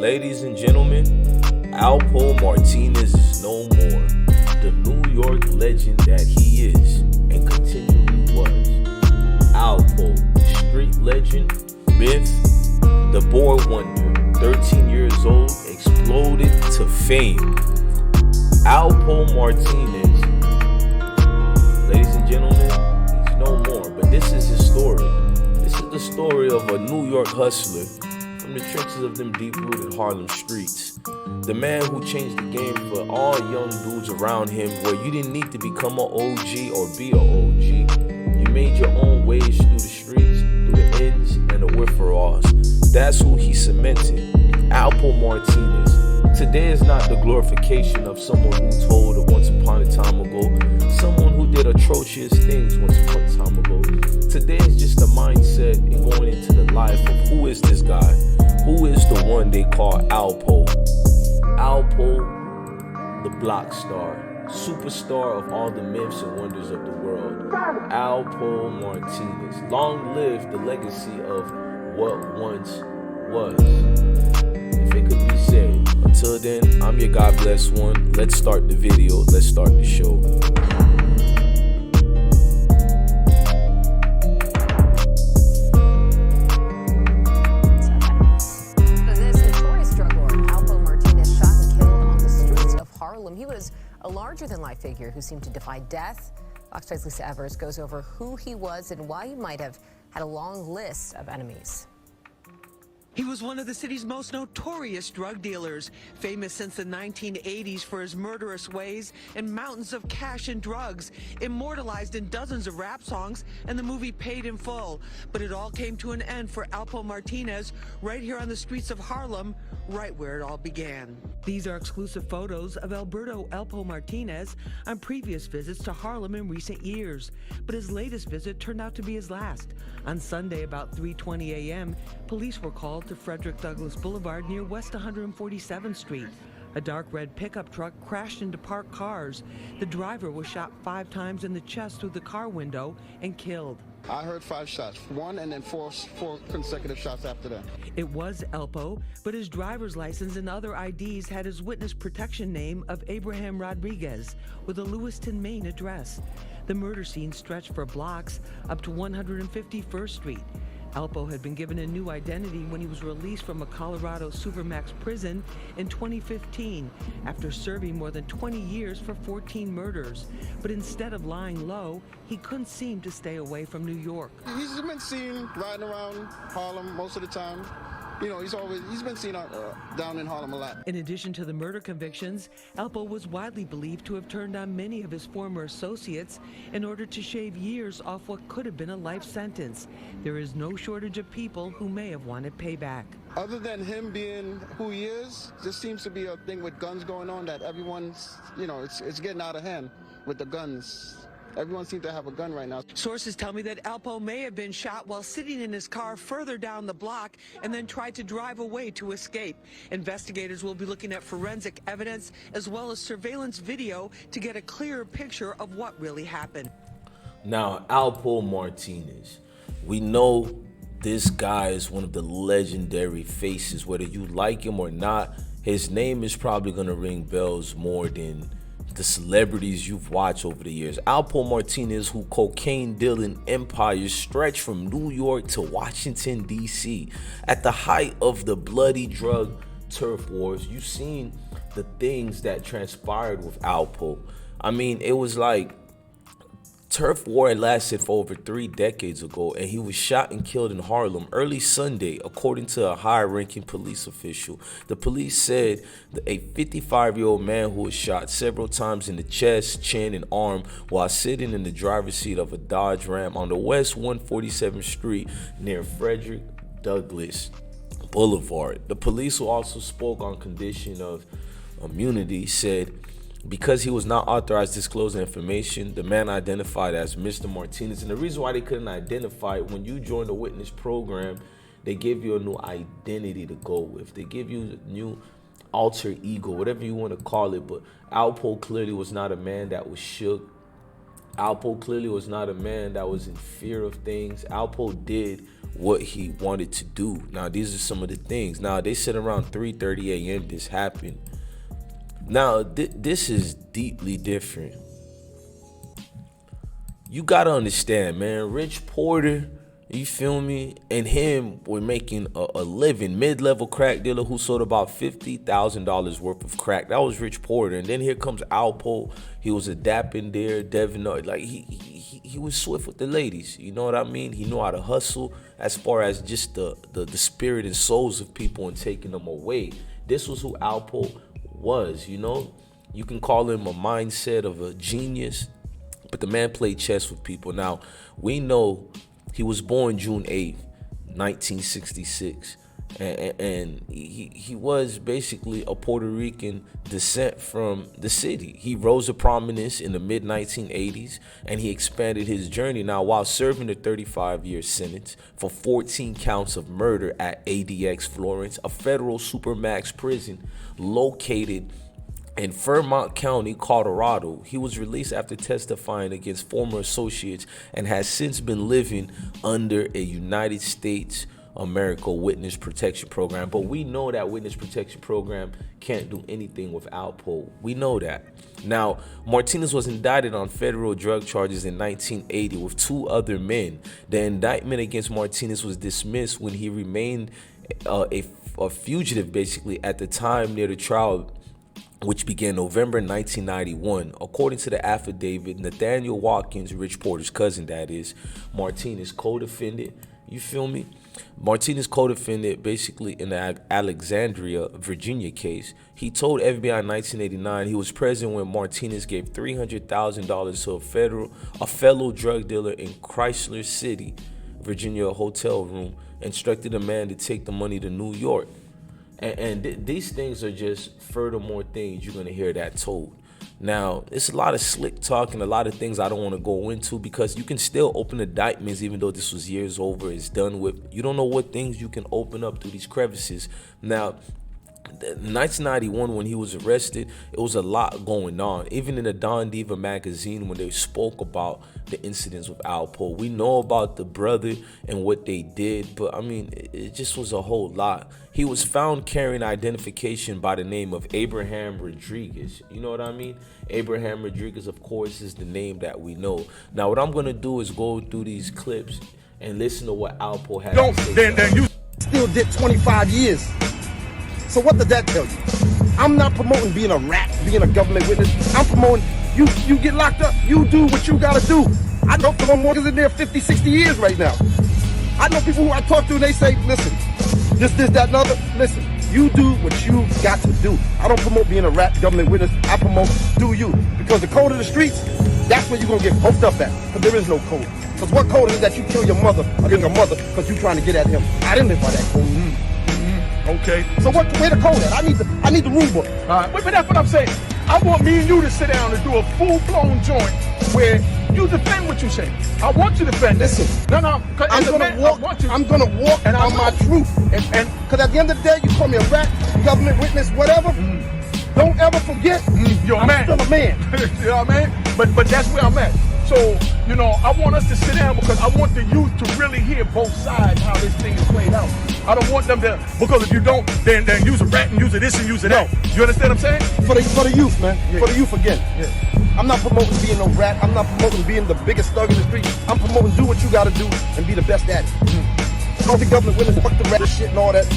Ladies and gentlemen, Alpo Martinez is no more the New York legend that he is and continually was. Alpo, street legend, myth, the boy wonder, 13 years old, exploded to fame. Alpo Martinez, ladies and gentlemen, he's no more, but this is his story. This is the story of a New York hustler from the trenches of them deep-rooted Harlem streets. The man who changed the game for all young dudes around him, where you didn't need to become an OG or be an OG. You made your own ways through the streets, through the ins and the withdrawals. That's who he cemented, Alpo Martinez. Today is not the glorification of someone who told it once upon a time ago, someone who did atrocious things once upon a time ago. Today is just a mindset in going into the life of who is this guy, who is the one they call Alpo. Alpo, the block star, superstar of all the myths and wonders of the world. Alpo Martinez. Long live the legacy of what once was, if it could be said. Until then, I'm your God bless one. Let's start the video. Let's start the show. He was a larger-than-life figure who seemed to defy death. Fox 5's Lisa Evers goes over who he was and why he might have had a long list of enemies. He was one of the city's most notorious drug dealers, famous since the 1980s for his murderous ways and mountains of cash and drugs, immortalized in dozens of rap songs and the movie Paid in Full. But it all came to an end for Alpo Martinez right here on the streets of Harlem, right where it all began. These are exclusive photos of Alpo Martinez on previous visits to Harlem in recent years. But his latest visit turned out to be his last. On Sunday, about 3:20 a.m., police were called to Frederick Douglass Boulevard near West 147th Street. A dark red pickup truck crashed into parked cars. The driver was shot 5 times in the chest through the car window and killed. I heard 5 shots, 1 and then four consecutive shots after that. It was Alpo, but his driver's license and other IDs had his witness protection name of Abraham Rodriguez with a Lewiston, Maine address. The murder scene stretched for blocks up to 151st Street. Alpo had been given a new identity when he was released from a Colorado Supermax prison in 2015 after serving more than 20 years for 14 murders. But instead of lying low, he couldn't seem to stay away from New York. He's been seen riding around Harlem most of the time. You know, he's been seen down in Harlem a lot. In addition to the murder convictions, Alpo was widely believed to have turned on many of his former associates in order to shave years off what could have been a life sentence. There is no shortage of people who may have wanted payback. Other than him being who he is, there seems to be a thing with guns going on that everyone's, you know, it's getting out of hand with the guns. Everyone seems to have a gun right now. Sources tell me that Alpo may have been shot while sitting in his car further down the block and then tried to drive away to escape. Investigators will be looking at forensic evidence as well as surveillance video to get a clearer picture of what really happened. Now, Alpo Martinez, we know this guy is one of the legendary faces. Whether you like him or not, his name is probably going to ring bells more than the celebrities you've watched over the years. Alpo Martinez, who cocaine dealing empires stretch from New York to Washington, D.C. At the height of the bloody drug turf wars, you've seen the things that transpired with Alpo. I mean, it was like turf war had lasted for over 3 decades ago, and he was shot and killed in Harlem early Sunday, according to a high-ranking police official. The police said that a 55-year-old man who was shot several times in the chest, chin, and arm while sitting in the driver's seat of a Dodge Ram on the West 147th Street near Frederick Douglass Boulevard. The police, who also spoke on condition of immunity, said because he was not authorized to disclose the information, the man identified as Mr. Martinez. And the reason why they couldn't identify it, when you join the witness program, they give you a new identity to go with. They give you a new alter ego, whatever you want to call it. But Alpo clearly was not a man that was shook Alpo clearly was not a man that was in fear of things. Alpo did what he wanted to do. Now, these are some of the things. Now, they said around 3:30 a.m. this happened. Now, this is deeply different. You gotta understand, man. Rich Porter, you feel me, and him were making a living. Mid-level crack dealer who sold about $50,000 worth of crack. That was Rich Porter. And then here comes Alpo. He was adapting there, Devin. Like he was swift with the ladies. You know what I mean? He knew how to hustle as far as just the spirit and souls of people and taking them away. This was who Alpo was, you know? You can call him a mindset of a genius, but the man played chess with people. Now, we know he was born June 8th, 1966. And he was basically a Puerto Rican descent from the city. He rose to prominence in the mid-1980s, and he expanded his journey. Now, while serving a 35-year sentence for 14 counts of murder at ADX Florence, a federal supermax prison located in Fremont County, Colorado, he was released after testifying against former associates and has since been living under a United States America Witness Protection Program. But we know that Witness Protection Program can't do anything with Alpo. We know that. Now, Martinez was indicted on federal drug charges in 1980 with two other men. The indictment against Martinez was dismissed when he remained a fugitive, basically, at the time near the trial, which began November 1991. According to the affidavit, Nathaniel Watkins, Rich Porter's cousin, that is, Martinez co-defendant, you feel me? Martinez co-defendant basically in the Alexandria, Virginia case. He told FBI in 1989 he was present when Martinez gave $300,000 to a fellow drug dealer in Chrysler City, Virginia, a hotel room, instructed a man to take the money to New York. And these things are just furthermore things you're going to hear that told. Now, it's a lot of slick talk and a lot of things I don't want to go into because you can still open indictments even though this was years over, it's done with. You don't know what things you can open up through these crevices. Now, 1991 when he was arrested, it was a lot going on. Even in the Don Diva magazine when they spoke about the incidents with Alpo, we know about the brother and what they did, but I mean, it just was a whole lot. He was found carrying identification by the name of Abraham Rodriguez. You know what I mean? Abraham Rodriguez, of course, is the name that we know. Now, what I'm going to do is go through these clips and listen to what Alpo had to say. Then you still did 25 years. So what did that tell you? I'm not promoting being a rat, being a government witness. I'm promoting you get locked up, you do what you gotta do. I know some more in there 50, 60 years right now. I know people who I talk to and they say, listen, this, that, and other. Listen, you do what you got to do. I don't promote being a rat government witness. I promote do you. Because the code of the streets, that's where you're gonna get poked up at. Because there is no code. Because what code is that you kill your mother or your mother because you're trying to get at him? I didn't live by that code. Okay. So where the code at? I need the rule book. All right. But that's what I'm saying. I want me and you to sit down and do a full-blown joint where you defend what you say. I want you to defend. Listen. No. I'm gonna walk and on my truth. And because at the end of the day, you call me a rat, government witness, whatever. Don't ever forget, you're a I'm man. still a man. You know what I mean? But that's where I'm at. So, you know, I want us to sit down because I want the youth to really hear both sides, how this thing is played out. I don't want them to, because if you don't, then use a rat and use it this and use it that. You understand what I'm saying? For the youth, man. Yeah. For the youth again. Yeah. I'm not promoting being no rat. I'm not promoting being the biggest thug in the street. I'm promoting do what you gotta do and be the best at it. Fuck the government witness, fuck the rat shit and all that.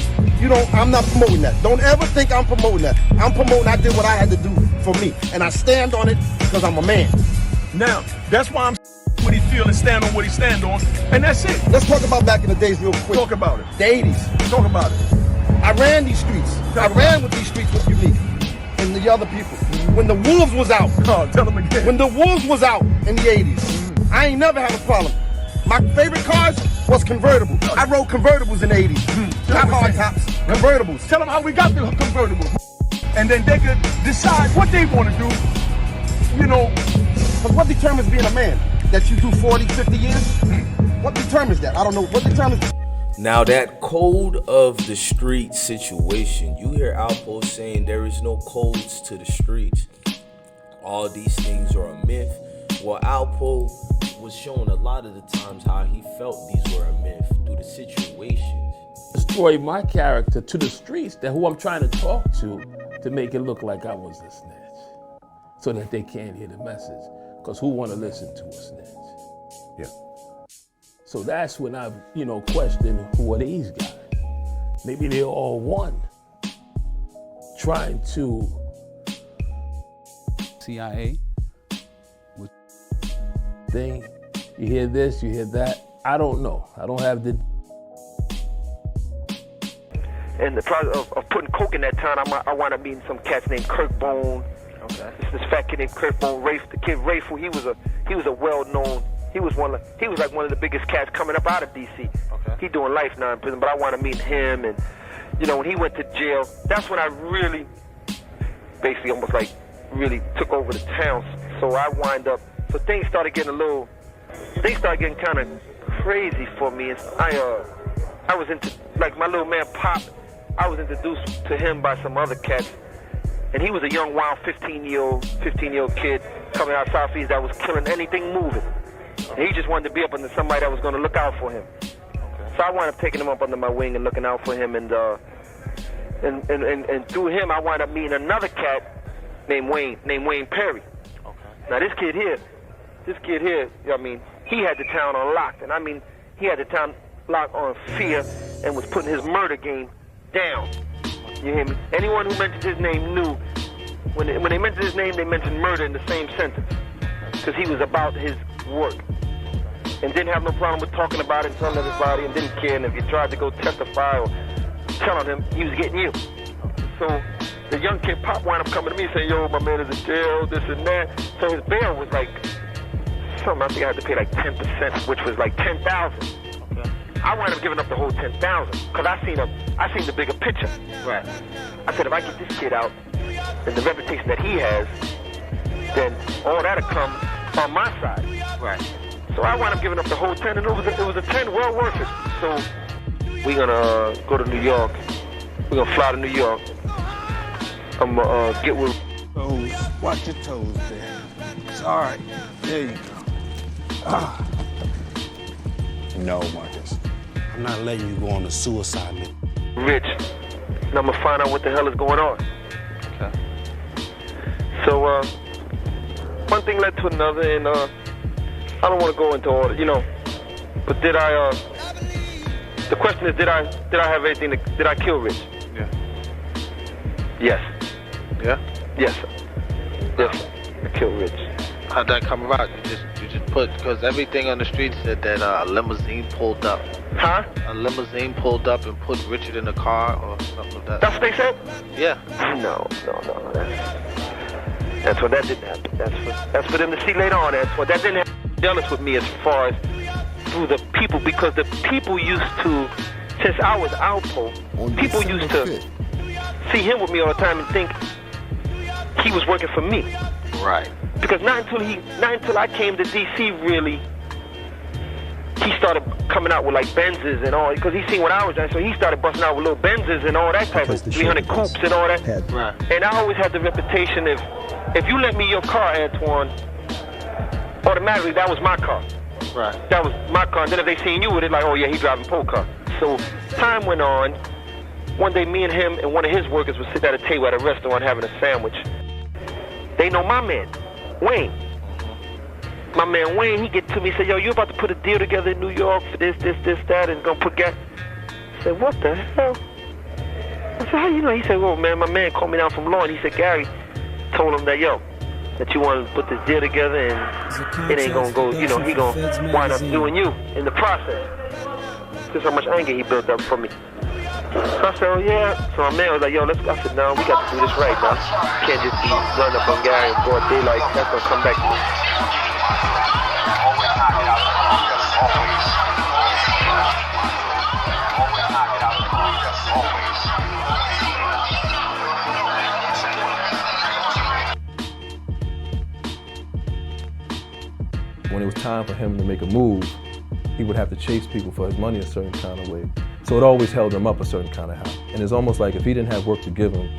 I'm not promoting that. Don't ever think I'm promoting that. I'm promoting I did what I had to do for me. And I stand on it because I'm a man. Now, that's why I'm what he feel and stand on what he stand on. And that's it. Let's talk about back in the days real quick. Talk about it. The 80s. Talk about it. I ran these streets. I ran with these streets with Unique and the other people. When the wolves was out. Oh, tell them again. When the wolves was out in the 80s. I ain't never had a problem. My favorite cars was convertible. I rode convertibles in the 80s. Not hard tops, convertibles. Tell them how we got the convertible. And then they could decide what they want to do. You know. Because what determines being a man? That you do 40, 50 years? What determines that? I don't know. What determines... Now, that code of the street situation, you hear Alpo saying there is no codes to the streets. All these things are a myth. Well, Alpo was showing a lot of the times how he felt these were a myth through the situations. Destroy my character to the streets, that who I'm trying to talk to make it look like I was a snitch, so that they can't hear the message. Because who want to listen to a snitch? Yeah. So that's when I've, questioned who are these guys. Maybe they're all one, trying to. CIA. Thing, you hear this, you hear that. I don't know. I don't have the. And the process of putting coke in that town, I wound up meeting some cats named Kirk Bone. Okay. This fat kid named Kirk Bone. Rafe, the kid Rafe, he was a well-known. He was like one of the biggest cats coming up out of DC. Okay. He doing life now in prison, but I wound up meeting him, and when he went to jail, that's when I really, basically almost like really took over the town. So I wind up. So things started getting kind of crazy for me. And I was into, like my little man Pop, I was introduced to him by some other cats. And he was a young, wild 15-year-old kid coming out Southeast that was killing anything moving. And he just wanted to be up under somebody that was going to look out for him. So I wound up taking him up under my wing and looking out for him. And through him, I wound up meeting another cat named Wayne Perry. Now this kid here, he had the town on lock, and he had the town locked on fear and was putting his murder game down. You hear me? Anyone who mentioned his name knew, when they mentioned his name, they mentioned murder in the same sentence, because he was about his work. And didn't have no problem with talking about it in front of everybody, and didn't care, and if you tried to go testify or tell on him, he was getting you. So the young kid Pop wound up coming to me saying, yo, my man is in jail, this and that. So his bail was like, I think I had to pay like 10%, which was like $10,000. Okay. I wound up giving up the whole $10,000, because I seen the bigger picture. Right. I said, if I get this kid out, and the reputation that he has, then all that'll come on my side. Right. So I wound up giving up the whole 10, and it was a 10 well worth it. So we're gonna go to New York. We're gonna fly to New York. I'm gonna get with. Toes. Watch your toes, man. It's all right. There you go. No, Marcus. I'm not letting you go on a suicide mission. Rich. And I'm gonna find out what the hell is going on. Okay. So one thing led to another, and I don't want to go into all, but did I? The question is, did I have anything? Did I kill Rich? Yeah. Yes. Yeah. Yes. Yes. I killed Rich. How'd that come about? You just put, because everything on the street said that a limousine pulled up. Huh? A limousine pulled up and put Richard in the car or something like that. That's what they said? Yeah. No. That's what that didn't happen. That's for them to see later on. That's what that didn't happen. Jealous with me as far as through the people, because the people used to, since I was Alpo, people used to see him with me all the time and think he was working for me. Right. Because not until I came to DC, really, he started coming out with like Benzes and all, because he seen what I was doing, so he started busting out with little Benzes and all that type of 300 coupes and all that. Right. And I always had the reputation, if you lent me your car, Antoine, automatically that was my car. Right. That was my car. And then if they seen you with it, like, oh yeah, he driving Pole car. So time went on. One day, me and him and one of his workers would sit at a table at a restaurant having a sandwich. They know my man, Wayne. My man Wayne, he get to me and say, yo, you about to put a deal together in New York for this, that, and gonna put gas. I said, what the hell? I said, how you know? He said, well, man, my man called me down from law, and he said, Gary told him that, yo, that you want to put this deal together, and it ain't gonna go, he gonna wind up doing you in the process. Just how much anger he built up for me. So I said, oh yeah. So my man was like, yo, let's go. I said, no, we got to do this right now. Can't just be running up on Gary and broad daylight. That's gonna come back to me. When it was time for him to make a move, he would have to chase people for his money a certain kind of way. So it always held him up a certain kind of how. And it's almost like if he didn't have work to give him,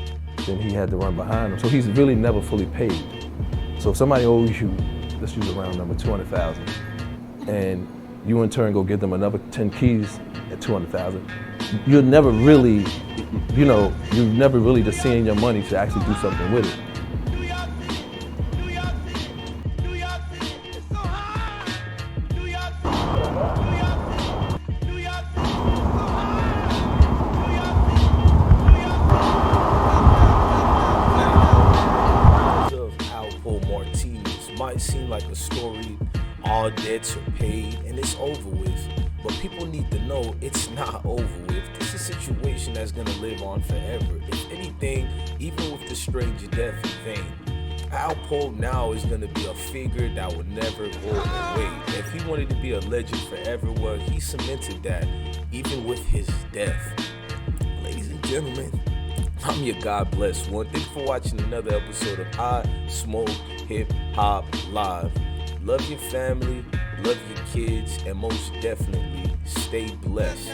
then he had to run behind him. So he's really never fully paid. So if somebody owes you let's use a round number, 200,000, and you in turn go give them another 10 keys at 200,000, you're never really, you're never really just seeing your money to actually do something with it. Alpo Martinez might seem like a story, all debts are paid and it's over with. But people need to know it's not over with. This is a situation that's gonna live on forever. If anything, even with the strange death in vain, Alpo now is gonna be a figure that will never go away. If he wanted to be a legend forever, well, he cemented that even with his death. Ladies and gentlemen, I'm your God Bless One. Thanks for watching another episode of Ismokehiphop Live. Love your family, love your kids, and most definitely stay blessed.